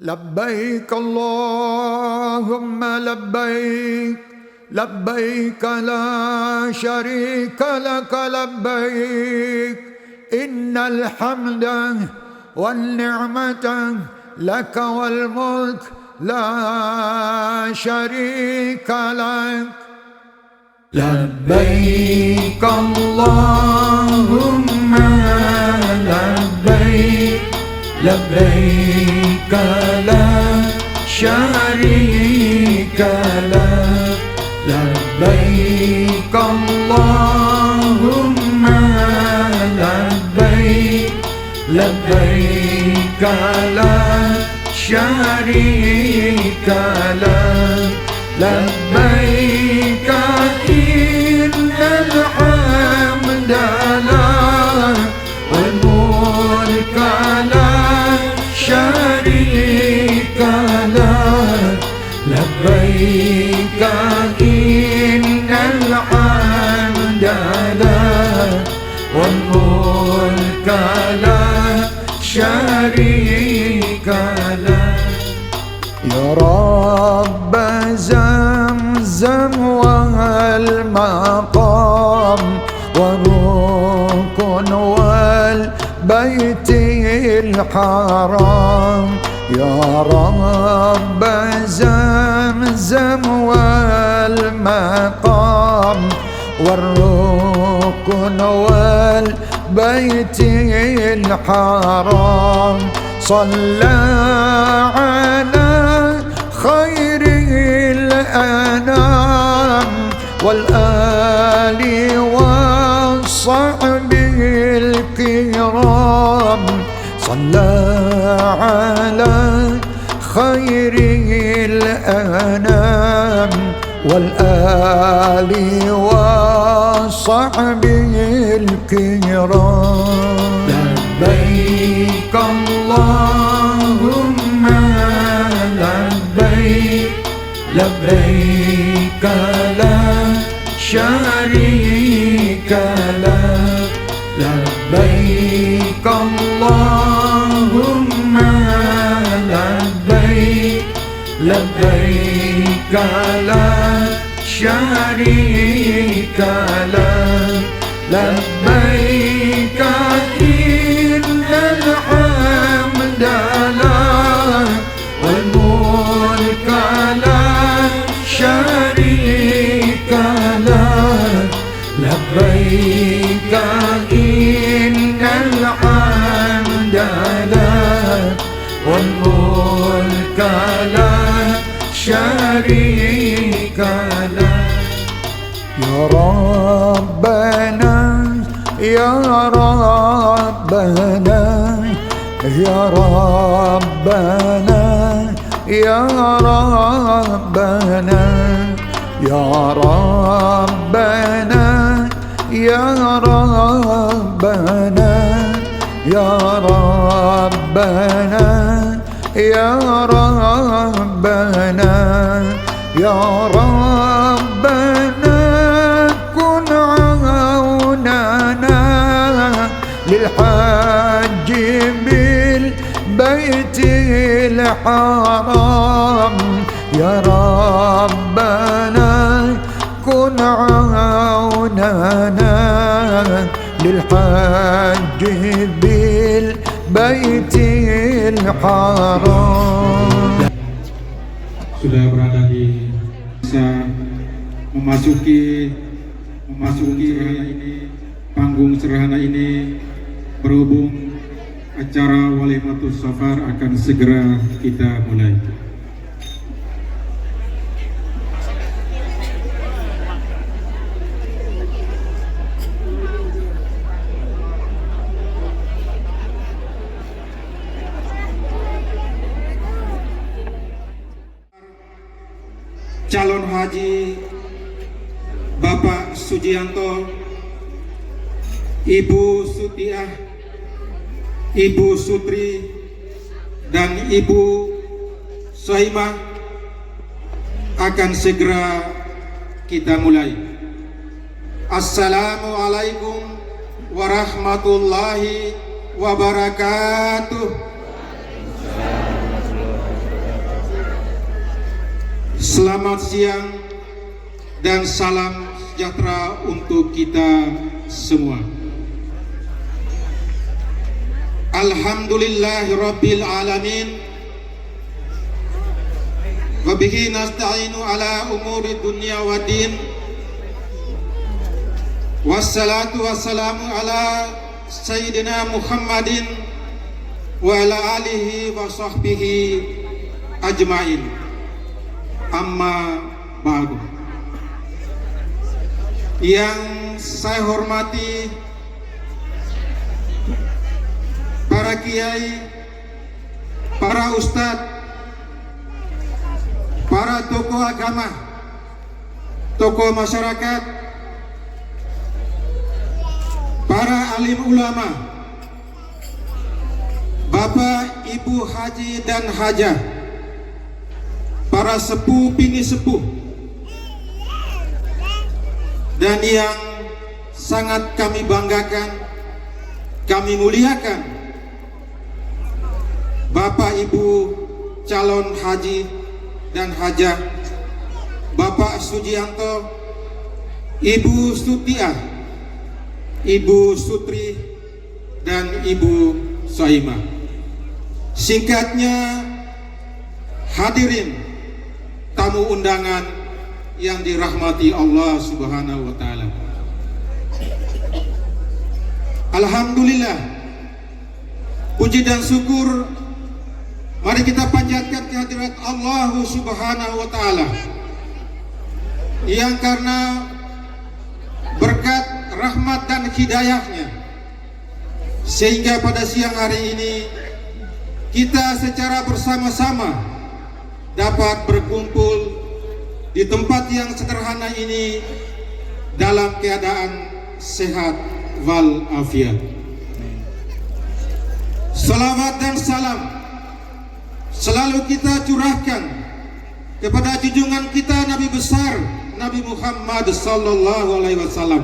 لبيك اللهم لبيك لبيك لا شريك لك لبيك إن الحمد والنعمة لك والملك لا شريك لك لبيك اللهم لبيك لبيك لا شريك لك لبيك اللهم لبيك لبيك لا شريك لك لبيك إن الحمد لك والملك لا شريك لك لبيك إن الحمد لك والملك لا شريك لك يا رب زمزم والمقام والركن والبيت الحرام يا رب زمزم والمقام والركن والبيت الحرام صلى على خير الأنام والآل والصحب الكرام صلى على خير الأنام والآل والصحب الكرام لبيك اللهم لبيك لبيك لا شريك لك لبيك اللهم لبيك لبيك لا شريك لك لبيك إن الحمد لك والملك لا شريك لك لبيك إن الحمد لك والملك لا شريك لك يا ربنا يا ربنا يا ربنا يا ربنا يا ربنا يا ربنا يا ربنا يا ربنا يا ربنا كن عوننا للحج بالبيت الحرام يا ربنا كن عوننا للحج بالبيت الحرام. Sudah berada di bisa memasuki ini panggung serhana ini berhubung acara Walimatus Safar akan segera kita mulai. Calon haji Bapak Sujianto, Ibu Sutiah, Ibu Sutri, dan Ibu Sohimah akan segera kita mulai. Assalamualaikum warahmatullahi wabarakatuh. Selamat siang dan salam sejahtera untuk kita semua. Alhamdulillahirabbil alamin. Wa bihi nasta'inu ala umuri dunya waddin. Wassalatu wassalamu ala sayyidina Muhammadin wa ala alihi wa sahbihi ajmain. Amma ba'du. Yang saya hormati para kiai, para ustadz, para tokoh agama, tokoh masyarakat, para alim ulama, Bapak, Ibu Haji dan Hajah, para sepuh bini sepuh, dan yang sangat kami banggakan, kami muliakan, Bapak Ibu calon haji dan hajah, Bapak Sujianto, Ibu Sutiah, Ibu Sutri, dan Ibu Soimah. Singkatnya, hadirin tamu undangan yang dirahmati Allah Subhanahu wa taala. Alhamdulillah, puji dan syukur mari kita panjatkan kehadirat Allah Subhanahu wa taala yang karena berkat rahmat dan hidayahnya sehingga pada siang hari ini kita secara bersama-sama dapat berkumpul di tempat yang sederhana ini dalam keadaan sehat wal afiat. Salawat dan salam selalu kita curahkan kepada junjungan kita Nabi besar Nabi Muhammad sallallahu alaihi wasallam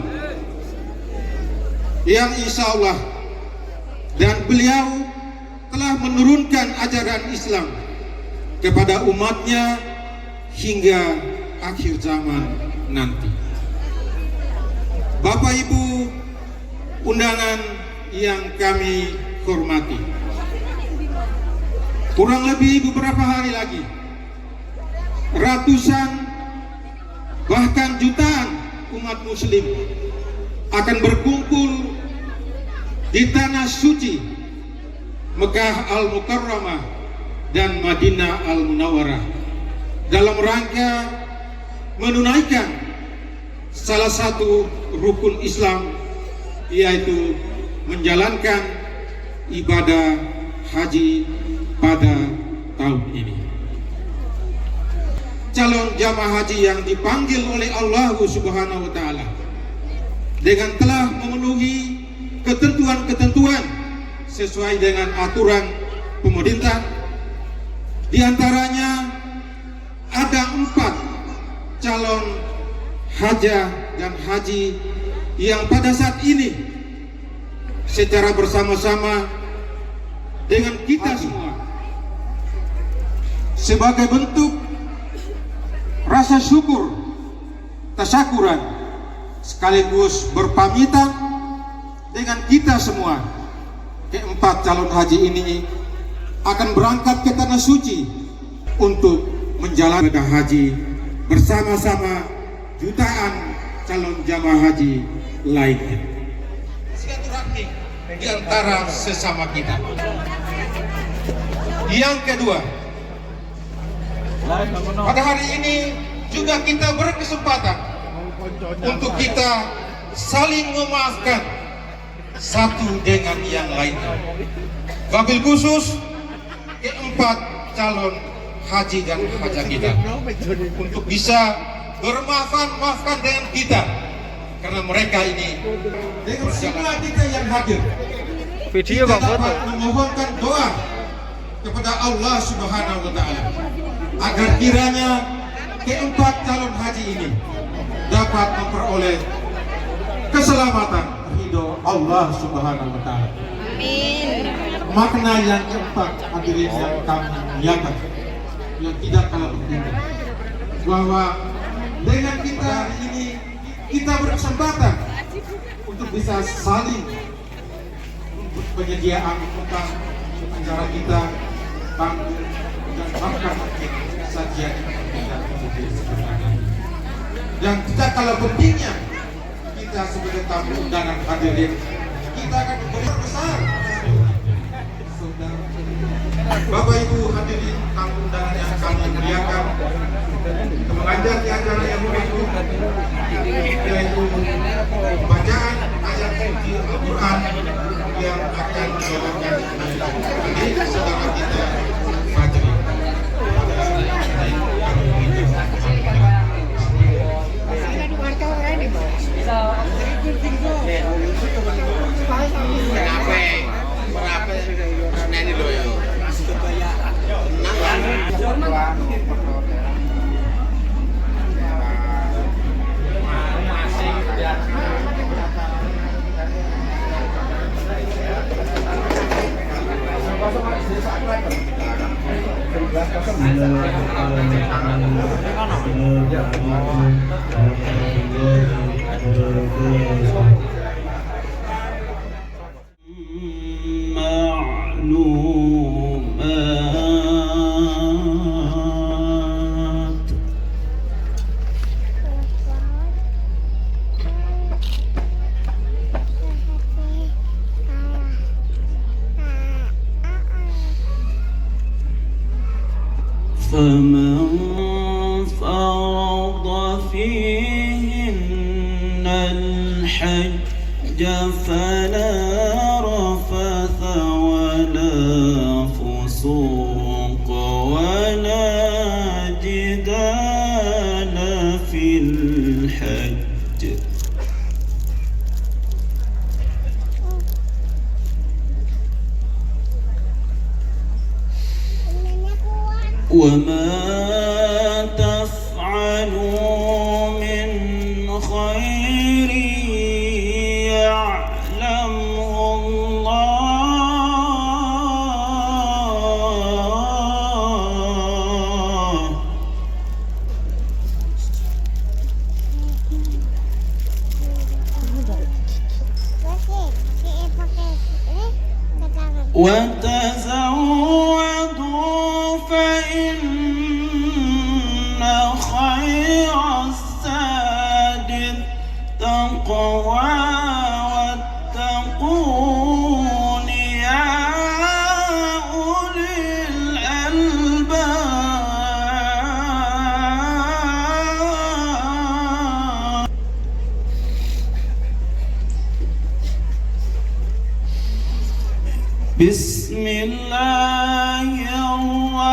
yang insya Allah dan beliau telah menurunkan ajaran Islam kepada umatnya hingga akhir zaman nanti. Bapak Ibu undangan yang kami hormati, kurang lebih beberapa hari lagi ratusan bahkan jutaan umat muslim akan berkumpul di tanah suci Mekah Al-Mukarramah dan Madinah Al-Munawwarah dalam rangka menunaikan salah satu rukun Islam, yaitu menjalankan ibadah haji pada tahun ini. Calon jamaah haji yang dipanggil oleh Allah Subhanahu wa taala dengan telah memenuhi ketentuan-ketentuan sesuai dengan aturan pemerintah. Di antaranya ada 4 calon hajah dan haji yang pada saat ini secara bersama-sama dengan kita semua sebagai bentuk rasa syukur, tasyakuran, sekaligus berpamitan dengan kita semua. Ke-4 calon haji ini akan berangkat ke tanah suci untuk menjalankan haji bersama-sama jutaan calon jamaah haji lainnya. Silaturahmi di antara sesama kita. Yang kedua, pada hari ini juga kita berkesempatan untuk kita saling memaafkan satu dengan yang lainnya. Wabil khusus ke-4 calon haji dan hajah kita untuk bisa bermaafkan dengan kita, karena mereka ini dengan semua kita yang hadir video kita Bang foto dapat memohonkan doa kepada Allah Subhanahu wa taala agar kiranya ke-4 calon haji ini dapat memperoleh keselamatan ridho Allah Subhanahu wa taala. amin. Makna yang keempat hadirin yang kami muliakan, yang tidak kalah penting, bahwa dengan kita ini kita berkesempatan untuk bisa saling penyediaan tentang acara kita, panggung dan bahkan mungkin sajian yang kita dan tidak kalah pentingnya kita sebagai tamu undangan hadirin, kita akan memberi besar. Bapak Ibu hadirin tamu undangan yang kami muliakan, kita mengajar di acara yang berikut, yaitu bacaan ayat suci Al-Quran yang akan dibawakan oleh saudara kita Fajri. فمن فرض فيهن الحج فلا رفث ولا فسوق ولا جدال في الحج وما تفعلوا من خير يعلمه الله وتزودوا فإن خير الزاد التقوى واتقون يا أولي الألباب بسم الله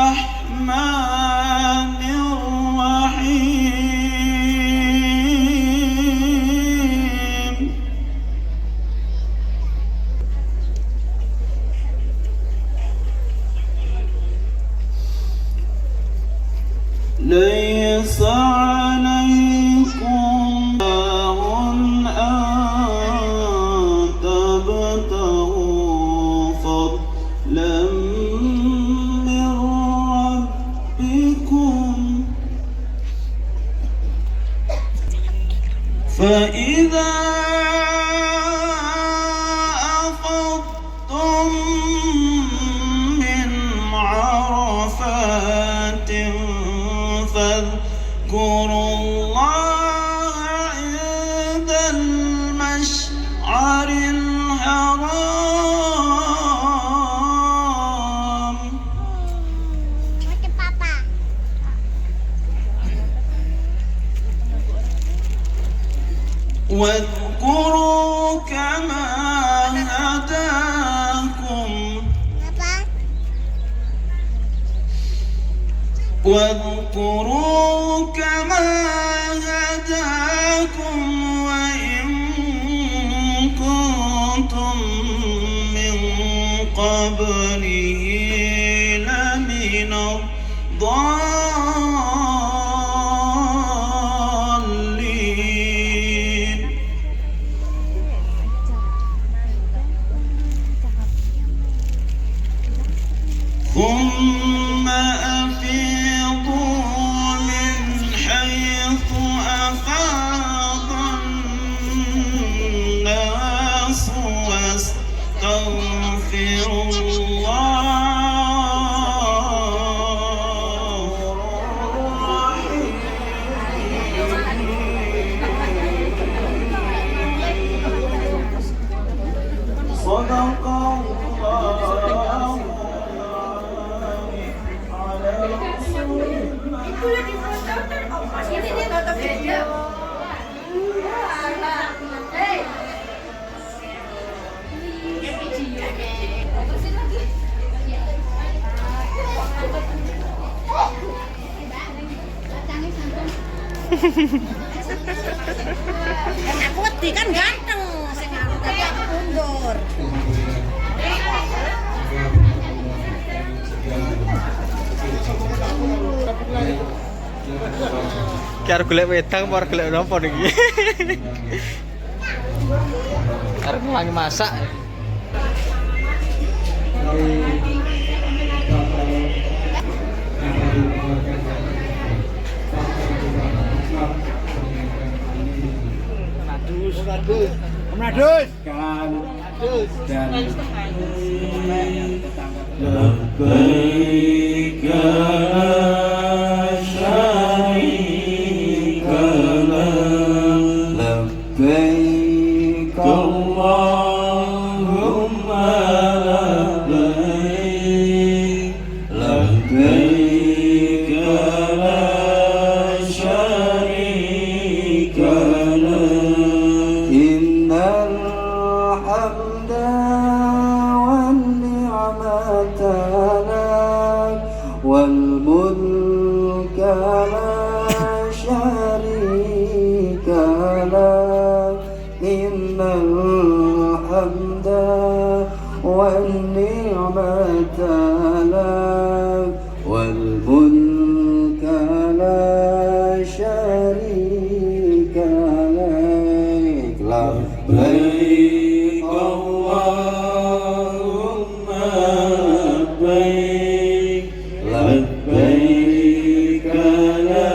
الرحمن الرحيم ليس عليكم أن تبتغوا فضلا من ربكم فإذا أفضتم من عرفات فاذكروا الله عند المشعر الحرام واذكروا كما هداكم وإن كنتم من قبله لمن الضالين ثم أفيضوا من صدق Aku wedi kan ganteng sing aku tapi aku mundur. Karo golek wedang apa golek nopo niki? Arep ngelangi masak. لبيك لا شريك لك لبيك اللهم لبيك لبيك لا شريك لك إن الحمد والنعمة لك والملك لا شريك لك إن الحمد والنعمة لك والملك لا شريك لك لبيك اللهم لبيك لبيك لا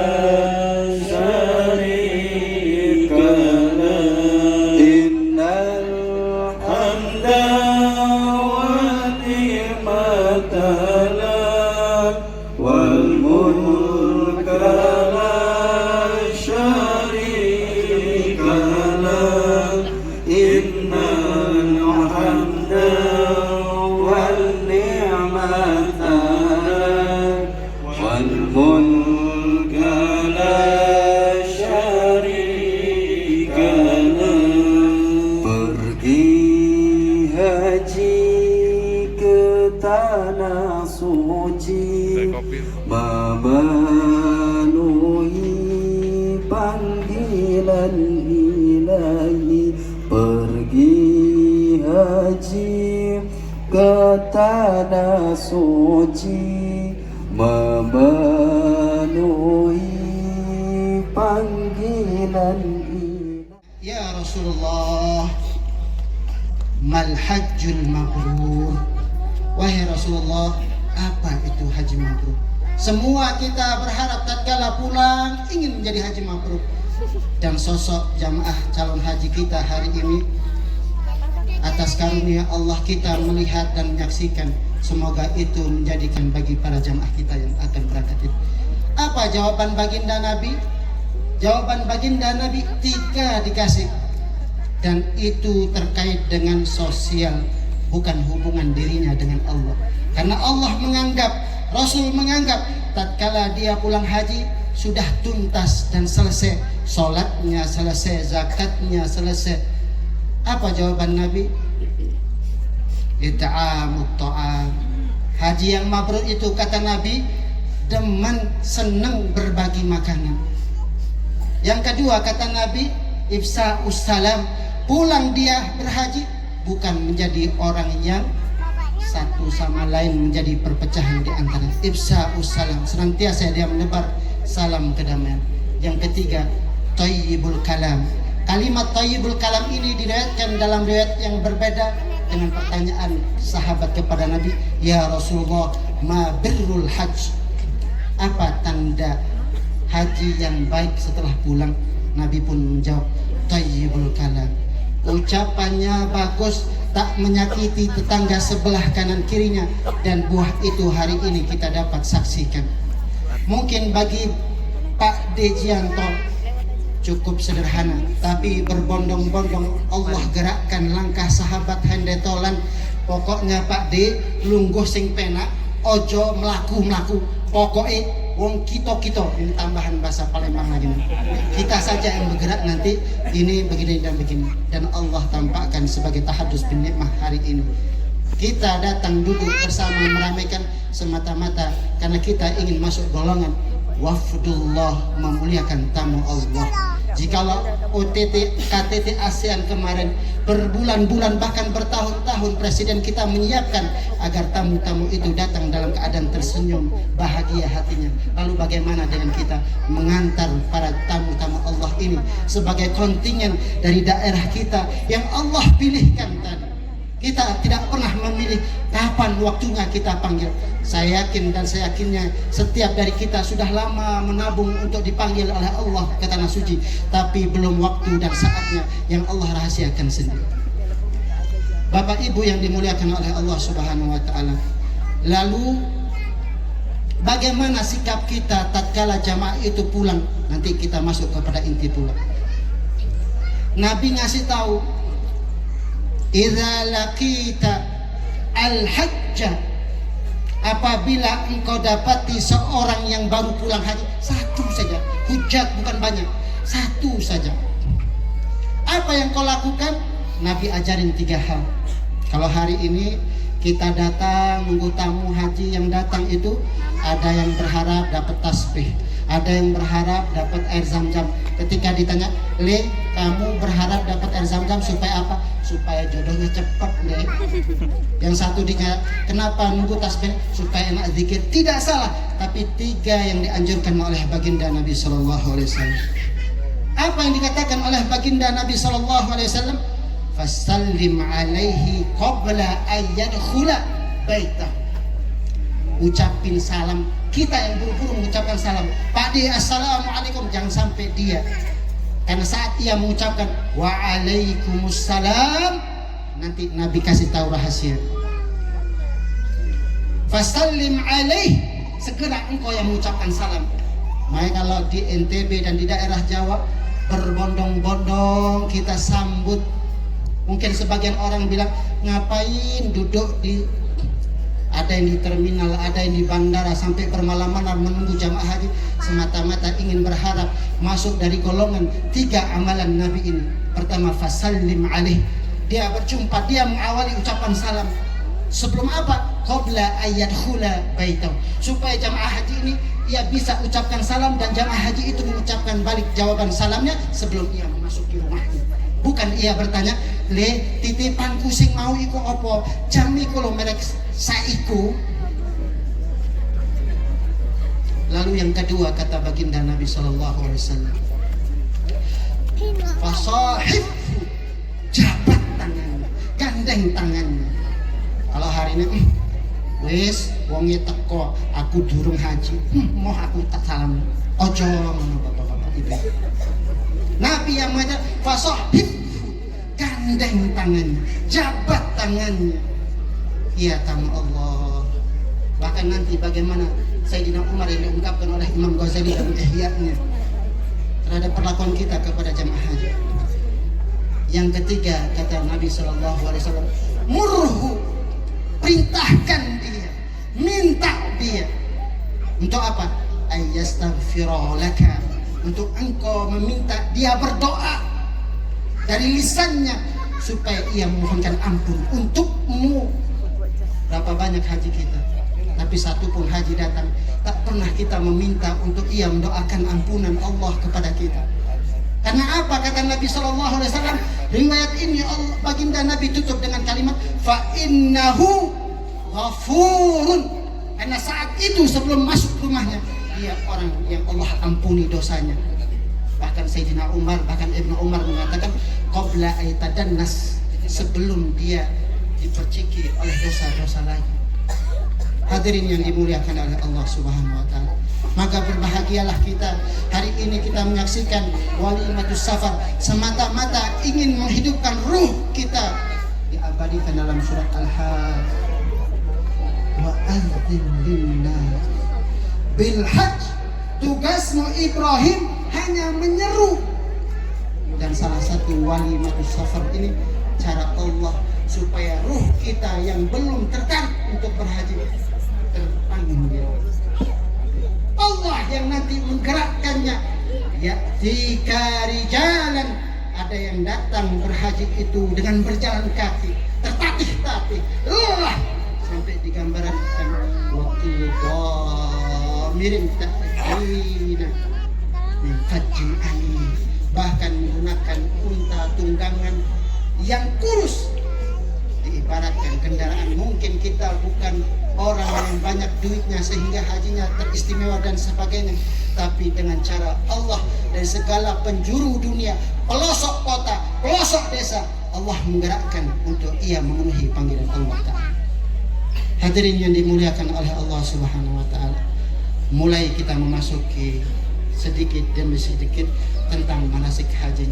شريك لك إن الحمد والنعمة لك والملك لا شريك لك إن الحمد والنعمة لك والملك لا شريك لك Pergi haji ke tanah suci memenuhi panggilan ilahi. Pergi haji ke tanah suci memenuhi panggilan ilahi. Ya Rasulullah, mal hajjul mabrur. Wahai Rasulullah, apa itu haji mabrur? Semua kita berharap tatkala pulang ingin menjadi haji mabrur. Dan sosok jamaah calon haji kita hari ini, atas karunia Allah kita melihat dan menyaksikan, semoga itu menjadikan bagi para jamaah kita yang akan berangkat itu. Apa jawaban baginda Nabi? Jawaban baginda Nabi 3 dikasih, dan itu terkait dengan sosial, bukan hubungan dirinya dengan Allah. Karena Allah menganggap, Rasul menganggap tatkala dia pulang haji sudah tuntas dan selesai, sholatnya selesai, zakatnya selesai. Apa jawaban Nabi? It'amut ta'am. Haji yang mabrur itu kata Nabi demen, senang berbagi makanan. Yang kedua kata Nabi, ifsa'us salam. Pulang dia berhaji bukan menjadi orang yang satu sama lain menjadi perpecahan di antara. Ifsa'us salam, senantiasa dia menebar salam kedamaian. Yang ketiga, thayyibul kalam. Kalimat thayyibul kalam ini diriwayatkan dalam riwayat yang berbeda dengan pertanyaan sahabat kepada Nabi, ya Rasulullah, ma birrul hajj? Apa tanda haji yang baik setelah pulang? Nabi pun menjawab, thayyibul kalam. Ucapannya bagus, tak menyakiti tetangga sebelah kanan kirinya, dan buah itu hari ini kita dapat saksikan. Mungkin bagi Pak Dejianto cukup sederhana, tapi berbondong-bondong Allah gerakkan langkah sahabat handetolan. Pokoknya Pak D lungguh sing penak, ojo melaku-melaku, pokoknya wong kita ini tambahan bahasa Palembang lagi nih. Kita saja yang bergerak nanti ini begini dan begini, dan Allah tampakkan sebagai tahadus bin nikmah hari ini. Kita datang duduk bersama meramaikan semata-mata karena kita ingin masuk golongan wafdullah, memuliakan tamu Allah. Jikalau OTT KTT ASEAN kemarin berbulan-bulan bahkan bertahun-tahun Presiden kita menyiapkan agar tamu-tamu itu datang dalam keadaan tersenyum, bahagia hatinya. Lalu bagaimana dengan kita mengantar para tamu-tamu Allah ini sebagai kontingen dari daerah kita yang Allah pilihkan tadi. Kita tidak pernah memilih kapan waktunya kita panggil. Saya yakin dan saya yakinnya setiap dari kita sudah lama menabung untuk dipanggil oleh Allah ke tanah suci, tapi belum waktu dan saatnya yang Allah rahasiakan sendiri. Bapak Ibu yang dimuliakan oleh Allah Subhanahu wa taala. Lalu bagaimana sikap kita tatkala jamaah itu pulang? Nanti kita masuk kepada inti pulang. Nabi ngasih tahu, idza laqita al-hajja, apabila engkau dapati seorang yang baru pulang haji, satu saja, hujat bukan banyak, satu saja, apa yang kau lakukan? Nabi ajarin 3 hal. Kalau hari ini kita datang nunggu tamu haji yang datang itu, ada yang berharap dapat tasbih, ada yang berharap dapat air zam-zam. Ketika ditanya, Le, kamu berharap dapat air zam-zam supaya apa? Supaya jodohnya cepat, Le. Yang satu ditanya, kenapa nunggu tasbih? Supaya enak zikir. Tidak salah, tapi 3 yang dianjurkan oleh baginda Nabi Sallallahu Alaihi Wasallam. Apa yang dikatakan oleh baginda Nabi Sallallahu Alaihi Wasallam? Fasallim alaihi qabla ayyadkhula baitah. Ucapin salam. Kita yang buru-buru mengucapkan salam, Pak D, assalamualaikum, jangan sampai dia, karena saat ia mengucapkan waalaikumsalam, nanti Nabi kasih tahu rahasia. Fasallim alaih, segera engkau yang mengucapkan salam. Makanya kalau di NTB dan di daerah Jawa berbondong-bondong kita sambut. Mungkin sebagian orang bilang, ngapain duduk di, ada yang di terminal, ada yang di bandara sampai bermalam-malam menunggu jamaah haji, semata-mata ingin berharap masuk dari golongan 3 amalan Nabi ini. Pertama, fasallim alaih, dia berjumpa, dia mengawali ucapan salam. Sebelum apa? Qabla ayyadkhula baitahu, supaya jamaah haji ini ia bisa ucapkan salam dan jamaah haji itu mengucapkan balik jawaban salamnya sebelum ia memasuki rumahnya. Bukan ia bertanya, Le, titipanku sing mau iku opo? Jamiku lo merek saiku. Lalu yang kedua kata baginda Nabi Sallallahu Alaihi Wasallam, fasahib, jabat tangannya, gandeng tangannya. Kalau hari ini, wis wonge teko, aku durung haji, mau aku tak salam. Ojo ngono bapak-bapak ibu. Nabi yang mengatakan fasahib, gandeng tangannya, jabat tangannya. Iya, tamu Allah. Bahkan nanti bagaimana Sayyidina Umar yang diungkapkan oleh Imam Ghazali dalam Ihya-nya terhadap perlakuan kita kepada jamaah haji. Yang ketiga kata Nabi Sallallahu Alaihi Wasallam, murhu, perintahkan dia, minta dia. Untuk apa? Ayyastaghfirulaka, untuk engkau meminta dia berdoa dari lisannya supaya ia memohonkan ampun untukmu. Berapa banyak haji kita, tapi satu pun haji datang tak pernah kita meminta untuk ia mendoakan ampunan Allah kepada kita. Karena apa? Kata Nabi Sallallahu Alaihi Wasallam, riwayat ini Allah, baginda Nabi tutup dengan kalimat fa innahu ghafurun, karena saat itu sebelum masuk rumahnya dia orang yang Allah ampuni dosanya. Bahkan Sayyidina Umar, bahkan Ibnu Umar mengatakan qabla aitadannas, sebelum dia diperciki oleh dosa-dosa lagi. Hadirin yang dimuliakan oleh Allah Subhanahu wa taala, maka berbahagialah kita hari ini kita menyaksikan walimatus safar semata-mata ingin menghidupkan ruh kita diabadikan dalam surat Al-Hajj. Wa adzin linnas bil hajj. Tugasmu Ibrahim hanya menyeru. Dan salah satu walimatus safar ini cara Allah supaya ruh kita yang belum tertarik untuk berhaji terpanggil. Allah yang nanti menggerakkannya. Ya'tika rijalan, ada yang datang berhaji itu dengan berjalan kaki, tertatih-tatih, lelah sampai digambarkan waktu miring ta'ina min fajjin anif, bahkan menggunakan unta tunggangan yang kurus. Diibaratkan kendaraan, mungkin kita bukan orang yang banyak duitnya sehingga hajinya teristimewa dan sebagainya, tapi dengan cara Allah dari segala penjuru dunia, pelosok kota, pelosok desa, Allah menggerakkan untuk ia memenuhi panggilan Allah Ta'ala. Hadirin yang dimuliakan oleh Allah Subhanahu wa Ta'ala, mulai kita memasuki sedikit demi sedikit tentang manasik haji.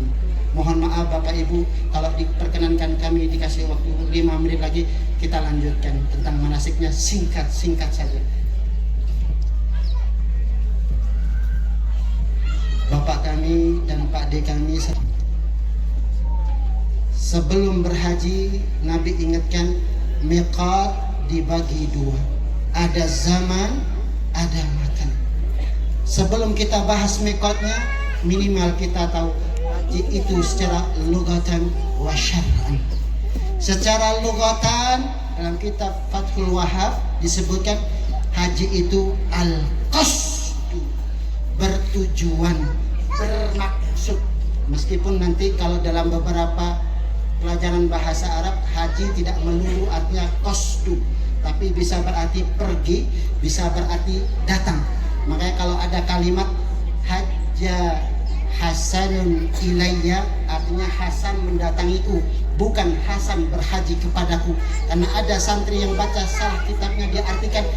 Mohon maaf Bapak Ibu, kalau diperkenankan kami dikasih waktu 5 menit lagi, kita lanjutkan tentang manasiknya singkat saja. Bapak kami dan Pak D kami, sebelum berhaji Nabi ingatkan miqat dibagi dua, ada zaman, ada makan. Sebelum kita bahas miqatnya, minimal kita tahu haji itu secara lugatan wa syar'an. Secara lugatan dalam kitab Fathul Wahhab disebutkan haji itu al-qasdu, bertujuan, bermaksud. Meskipun nanti kalau dalam beberapa pelajaran bahasa Arab haji tidak melulu artinya qasdu, tapi bisa berarti pergi, bisa berarti datang. Makanya kalau ada kalimat hajja Hasanun ilayya, artinya Hasan mendatangiku, bukan Hasan berhaji kepadaku. Karena ada santri yang baca salah kitabnya, dia artikan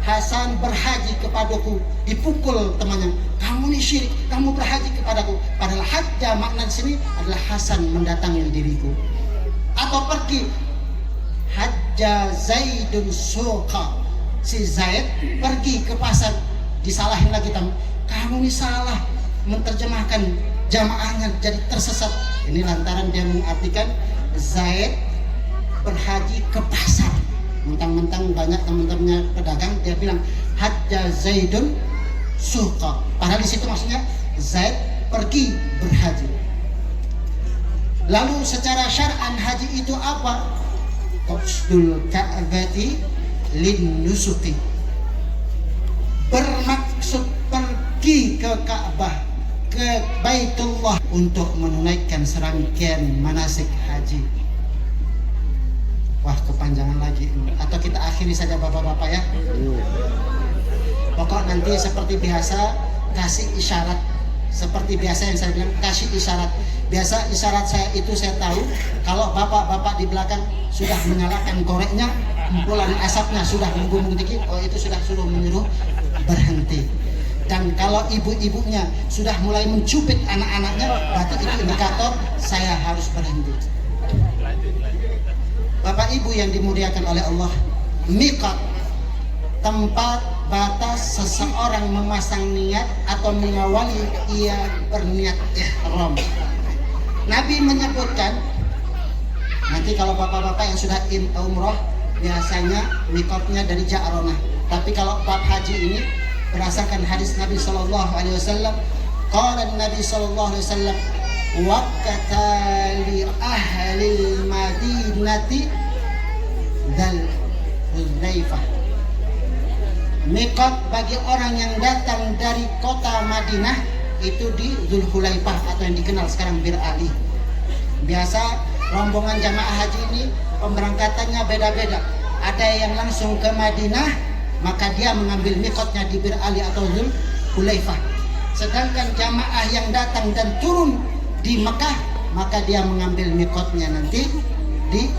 Hasan berhaji kepadaku, dipukul temannya, kamu ini syirik, kamu berhaji kepadaku. Padahal hajja makna di sini adalah Hasan mendatangi diriku. Atau pergi, hajja Zaidun suqa, si Zaid pergi ke pasar, disalahin lagi kamu ini salah menerjemahkan jamaahnya jadi tersesat. Ini lantaran dia mengartikan Zaid berhaji ke pasar. Mentang-mentang banyak teman-temannya pedagang, dia bilang hajja Zaidun suqa, padahal di situ maksudnya Zaid pergi berhaji. Lalu secara syar'an haji itu apa? Qasdul ka'bati lin nusuki, bermaksud pergi ke Ka'bah, ke Baitullah untuk menunaikan serangkaian manasik haji. Wah, kepanjangan lagi. Atau kita akhiri saja Bapak-bapak ya. Pokok nanti seperti biasa kasih isyarat. Seperti biasa yang saya bilang, kasih isyarat. Biasa isyarat saya itu saya tahu kalau bapak-bapak di belakang sudah menyalakan koreknya, kumpulan asapnya sudah menggumung dikit, oh itu sudah suruh menyuruh berhenti. Dan kalau ibu-ibunya sudah mulai mencubit anak-anaknya, berarti itu indikator saya harus berhenti. Bapak Ibu yang dimuliakan oleh Allah, miqat, tempat batas seseorang memasang niat atau mengawali ia berniat ihram. Nabi menyebutkan, nanti kalau bapak-bapak yang sudah umroh biasanya miqatnya dari Ja'ronah. Tapi kalau bab haji ini berdasarkan hadis Nabi sallallahu alaihi wasallam, qala Nabi sallallahu alaihi wasallam, waqata li ahli Madinati Dzul Hulaifah. Miqat bagi orang yang datang dari kota Madinah itu di Dzul Hulaifah atau yang dikenal sekarang Bir Ali. Biasa rombongan jamaah haji ini pemberangkatannya beda-beda. Ada yang langsung ke Madinah, maka dia mengambil miqatnya di Bir Ali atau Dzul Hulaifah. Sedangkan jamaah yang datang dan turun di Mekah, maka dia mengambil miqatnya nanti di,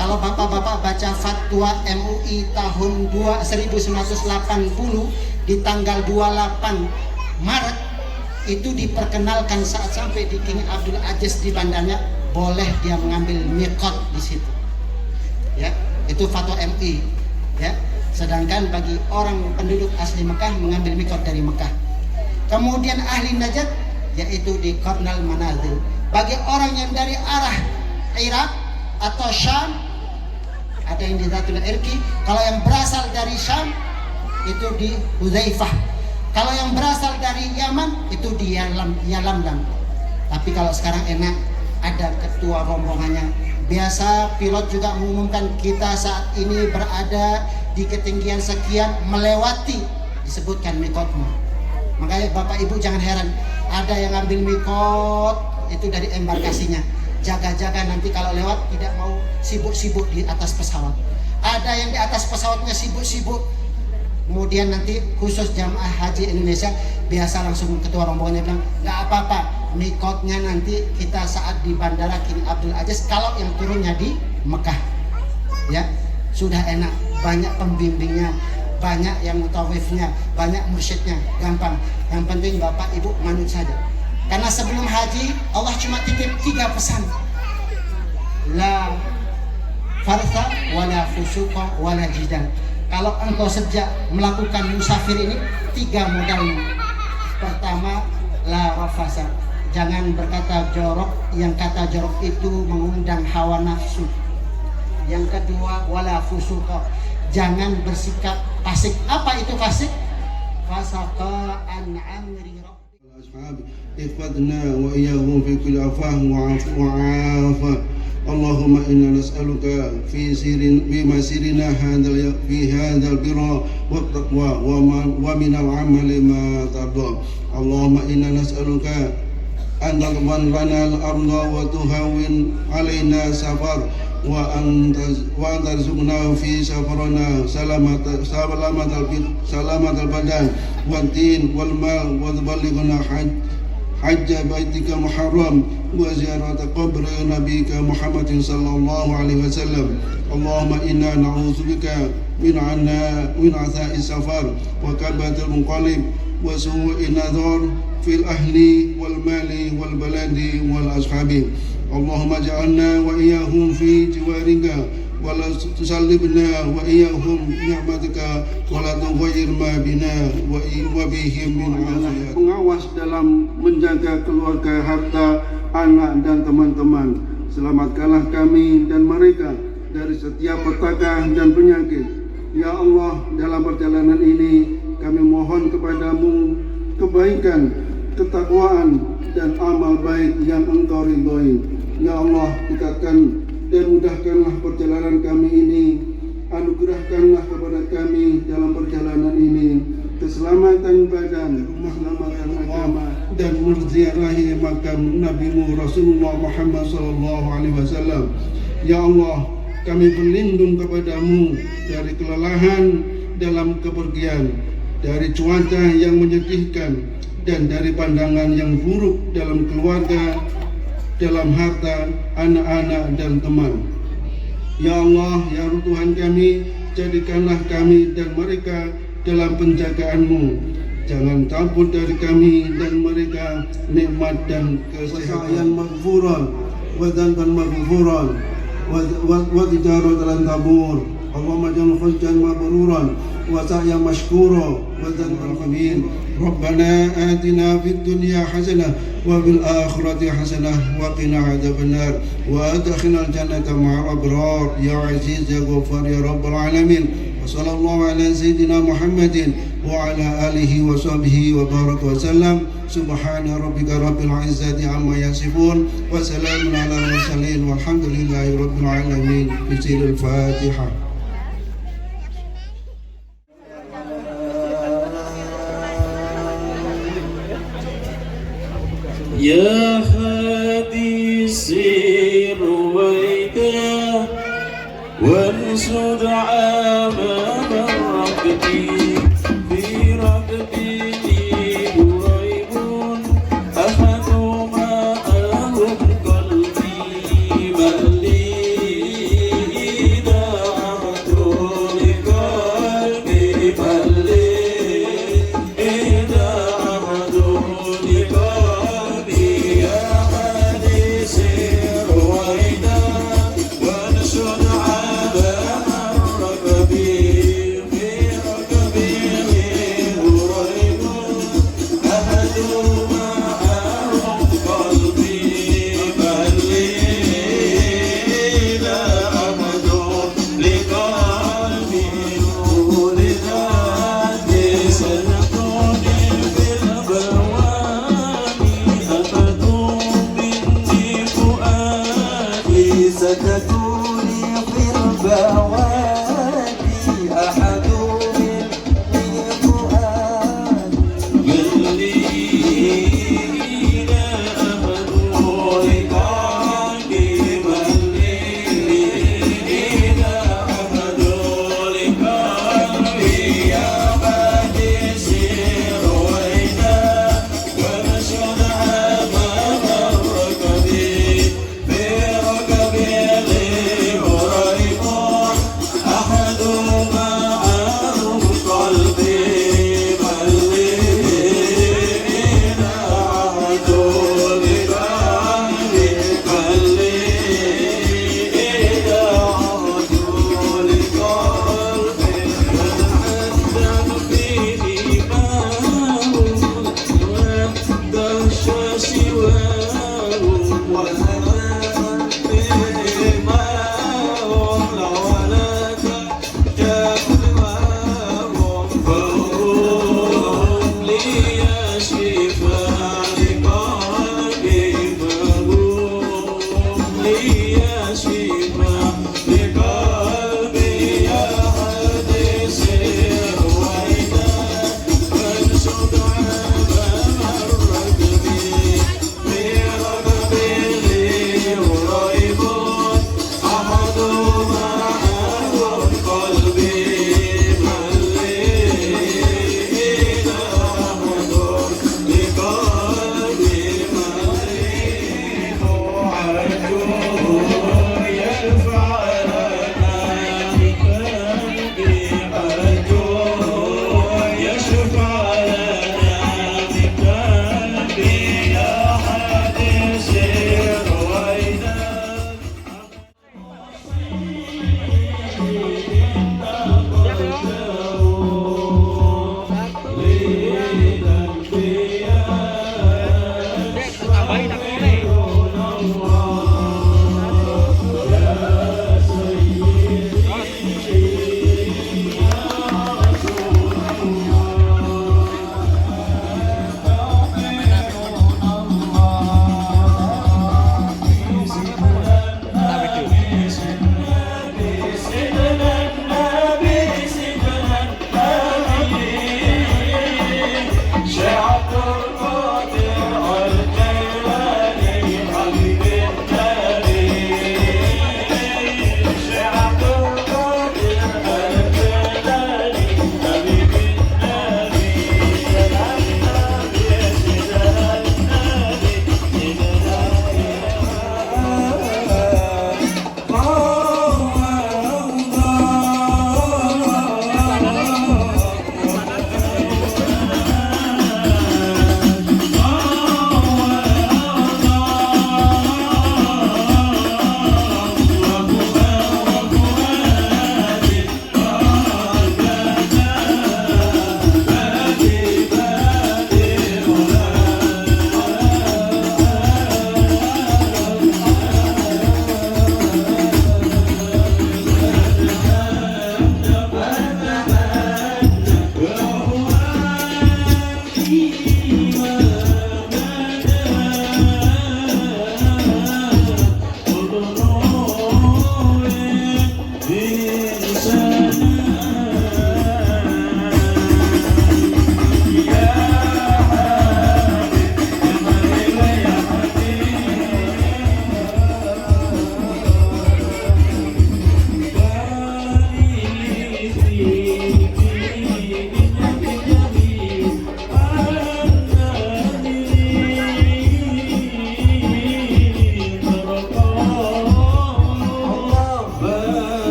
kalau bapak-bapak baca fatwa MUI tahun 1980 di tanggal 28 Maret itu diperkenalkan saat sampai di King Abdul Aziz di bandarnya, boleh dia mengambil miqat di situ. Ya, itu fatwa MI. Ya, sedangkan bagi orang penduduk asli Mekah mengambil miqat dari Mekah. Kemudian ahli Najd yaitu di Qarnal Manazil. Bagi orang yang dari arah Irak atau Syam, ada yang di Zatul Irqi. Kalau yang berasal dari Syam itu di Hudzaifah. Kalau yang berasal dari Yaman itu di Yalamlam. Tapi kalau sekarang enak, ada ketua rombongannya. Biasa pilot juga mengumumkan kita saat ini berada di ketinggian sekian, melewati disebutkan mikotmu. Makanya Bapak Ibu jangan heran, ada yang ambil mikot itu dari embarkasinya. Jaga-jaga nanti kalau lewat tidak mau sibuk-sibuk di atas pesawat. Ada yang di atas pesawatnya sibuk-sibuk. Kemudian nanti khusus jamaah haji Indonesia biasa langsung ketua rombongannya bilang nggak apa-apa, mikotnya nanti kita saat di bandara King Abdul Aziz kalau yang turunnya di Mekah. Ya sudah enak, banyak pembimbingnya, banyak yang mutawifnya, banyak mursyidnya, gampang. Yang penting Bapak Ibu manut saja. Karena sebelum haji Allah cuma titip 3 pesan. La farsa wala fusuqa wala jidal. Kalau engkau sejak melakukan musafir ini 3 modalnya. Pertama, la rafasa. Jangan berkata jorok, yang kata jorok itu mengundang hawa nafsu. Yang kedua, wala fusuqa. Jangan bersikap fasik. Apa itu fasik? Fasaqa an amri أصحابي احفظنا وإياهم في كل عفاه وعافى اللهم إنا نسألك في مسيرنا في هذا البر والتقوى ومن العمل ما ترضى اللهم إنا نسألك أن تضمن لنا الأرض وتهون علينا سفر وأن ترزقنا في سفرنا سلامة البدن والدين والمال وتبلغنا حج بيتك محرم وزيارة قبر نبيك محمد صلى الله عليه وسلم اللهم إنا نعوذ بك من عثاء السفر وكبة المنقلب وسوء النظر في الأهل والمال والبلد والأصحاب اللهم اجعلنا وإياهم في جوارك ولا تسلبنا وإياهم نعمتك ولا تغير ما بنا وبهم من عافية. Pengawas dalam menjaga keluarga, harta, anak dan teman-teman. Selamatkanlah kami dan mereka dari setiap petaka dan penyakit. Ya Allah, dalam perjalanan ini kami mohon kepadamu kebaikan, ketakwaan dan amal baik yang Engkau ridhoi. Ya Allah, dekatkan dan mudahkanlah perjalanan kami ini. Anugerahkanlah kepada kami dalam perjalanan ini keselamatan badan, keselamatan agama, dan menziarahi makam Nabi Rasulullah Muhammad SAW. Ya Allah, kami berlindung kepadamu dari kelelahan dalam kepergian, dari cuaca yang menyedihkan, dan dari pandangan yang buruk dalam keluarga, dalam harta, anak-anak dan teman. Ya Allah, ya Tuhan kami, jadikanlah kami dan mereka dalam penjagaanmu. Jangan cabut dari kami dan mereka nikmat dan kesehatan maghfuran wa dzanban maghfuran wa tijaratan tabur. Allahumma ja'al hujjan mabruran wa sa'yan mashkura wa dzanban qabil. Rabbana atina fid dunya hasanah wa fil akhirati hasanah wa qina adzabannar wa adkhilnal jannata ma'al abrar ya aziz ya ghaffar ya rabbal alamin. Wa sallallahu ala sayyidina Muhammadin wa ala alihi wa sahbihi wa baraka wa sallam. Subhana rabbika rabbil izzati amma yasifun wa salamun ala mursalin walhamdulillahi rabbil alamin. Bisil al-Fatihah. يا هادي سير رويك وانشد عامام ربي في ربي قريب أحد ما أهم قلبي بل لي دعوت لقلبي بل لي دعوت لقلبي يا حديث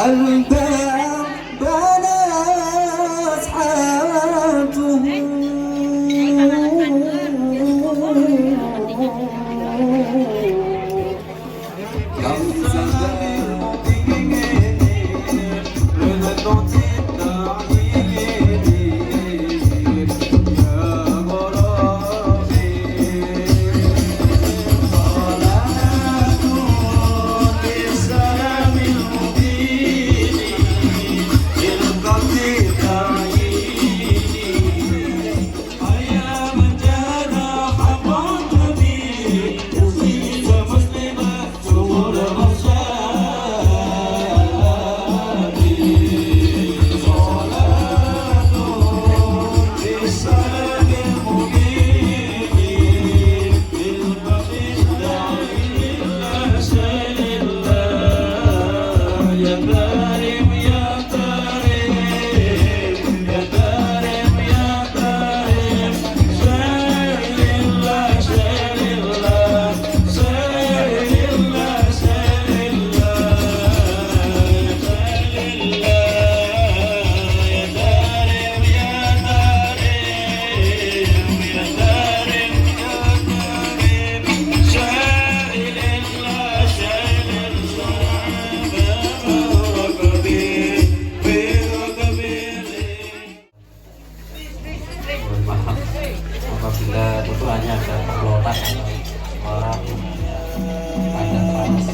الباب بنى أصحابه Maaf apabila keduanya ada pergelotan atau suara ada trans.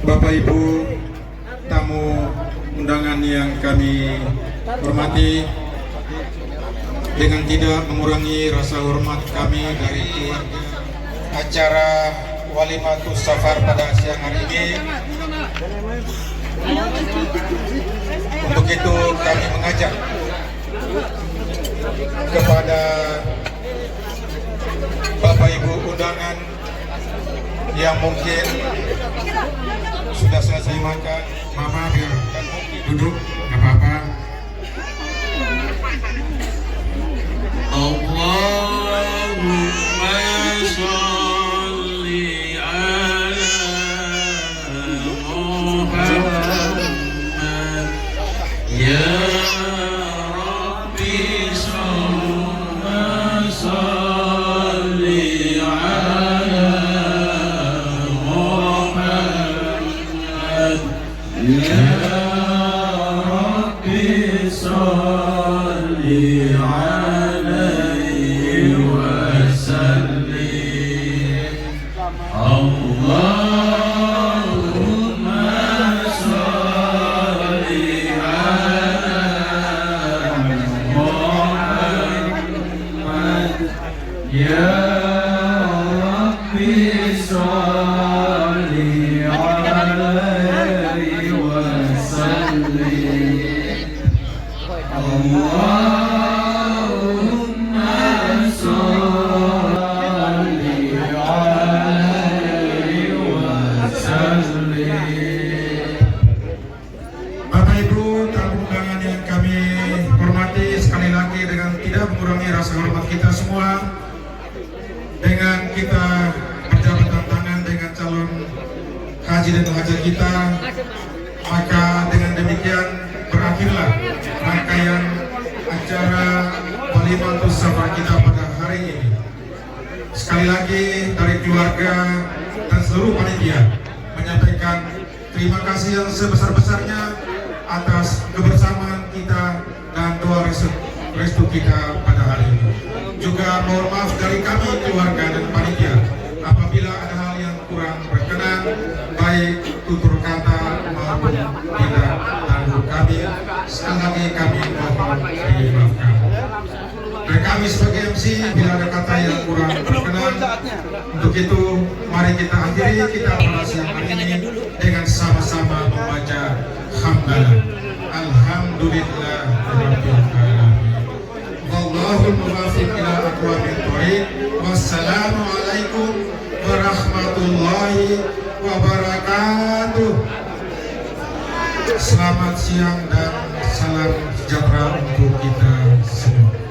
Bapak Ibu tamu undangan yang kami hormati, dengan tidak mengurangi rasa hormat kami dari keluarga acara Walimatus Safar pada siang hari ini. Untuk itu kami mengajak kepada Bapak Ibu undangan yang mungkin sudah selesai makan, Mama biar duduk, nggak apa-apa. Allahumma sholli ala Muhammad ya Rabbi sholli ala Muhammad ya Rabbi sholli alaihi wa sallim. Allahumma sholli ala Muhammad ya Rabbi sholli alaihi wa sallim. Allahumma sholli alaihi wa sallim. Bapak Ibu tamu undangan yang kami hormati, sekali lagi dengan tidak mengurangi rasa hormat kita semua, dengan kita berjabat tangan dengan calon haji dan hajat kita, maka dengan demikian berakhirlah rangkaian acara Walimatus Safar kita pada hari ini. Sekali lagi dari keluarga dan seluruh panitia menyampaikan terima kasih yang sebesar-besarnya atas kebersamaan kita dan doa restu kita pada hari ini. Juga mohon maaf dari kami keluarga dan panitia apabila ada hal yang kurang berkenan, baik tutur kata maupun tidak lalu kami. Sekali lagi kami mohon dimaafkan. Dan kami sebagai MC bila ada kata yang kurang berkenan, untuk itu mari kita akhiri kita pada siang hari ini dengan sama-sama membaca hamdalah. Alhamdulillah rabbil alamin. Wallahul muwaffiq ila aqwamit thoriq. Wassalamualaikum warahmatullahi wabarakatuh. Selamat siang dan salam sejahtera untuk kita semua.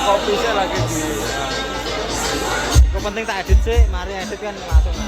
kopi sih lagi di. Kok penting tak edit sih, mari edit kan langsung.